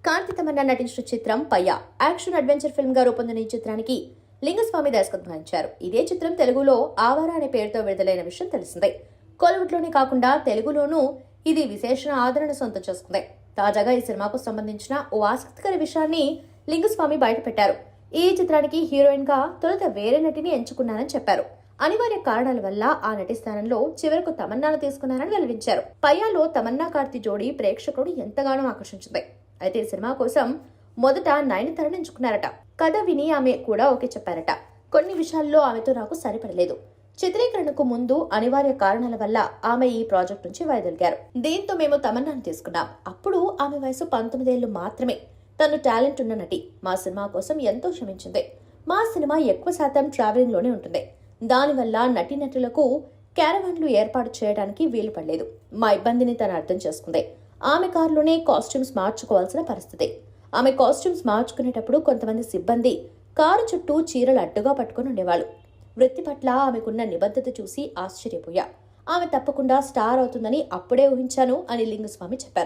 కార్తీ తమన్నా నటించిన చిత్రం పయ్యా action adventure film గా రూపొందిన ఈ చిత్రానికి లింగస్వామి దర్శకత్వం వహించారు. ఇదే చిత్రం తెలుగులో ఆవారా అనే పేరుతో విడుదలైన విషయం తెలిసిందే. కోలీవుడ్లోనే కాకుండా తెలుగులోనూ ఇది విశేష ఆదరణ సొంతం చేసుకుంది. తాజాగా ఈ సినిమాకు సంబంధించిన ఓ ఆసక్తికర విషయాన్ని లింగస్వామి బయటపెట్టారు. ఈ చిత్రానికి హీరోయిన్ గా తొలుత వేరే నటిని ఎంచుకున్నానని చెప్పారు. అనివార్య కారణాల వల్ల ఆ నటి స్థానంలో చివరకు తమన్నాను తీసుకున్నారని వెల్లడించారు. పయ్యాలో తమన్నా కార్తీ జోడీ ప్రేక్షకుడు ఎంతగానో ఆకర్షించింది. అయితే ఈ సినిమా కోసం మొదట నయనతారను ఎంచుకున్నారట. కథ విని ఆమె కూడా ఓకే చెప్పారట. కొన్ని విషయాల్లో ఆమెతో నాకు సరిపడలేదు. చిత్రీకరణకు ముందు అనివార్య కారణాల వల్ల ఆమె ఈ ప్రాజెక్ట్ నుంచి వైదొలిగారు. దీంతో మేము తమన్నాను తీసుకున్నాం. అప్పుడు ఆమె వయసు 19 ఏళ్లు మాత్రమే. తను టాలెంట్ ఉన్న నటి. మా సినిమా కోసం ఎంతో శ్రమించింది. మా సినిమా ఎక్కువ శాతం ట్రావెలింగ్ లోనే ఉంటుంది. దానివల్ల నటీనటులకు క్యారవాన్లు ఏర్పాటు చేయడానికి వీలు పడలేదు. మా ఇబ్బందిని తను అర్థం చేసుకుంది. ఆమె కారులోనే కాస్ట్యూమ్స్ మార్చుకోవాల్సిన పరిస్థితి. ఆమె కాస్ట్యూమ్స్ మార్చుకునేటప్పుడు కొంతమంది సిబ్బంది కారు చుట్టూ చీరలు అడ్డుగా పట్టుకుని ఉండేవాళ్ళు. వృత్తి పట్ల ఆమెకున్న నిబద్ధత చూసి ఆశ్చర్యపోయా. ఆమె తప్పకుండా స్టార్ అవుతుందని అప్పుడే ఊహించాను అని లింగస్వామి చెప్పారు.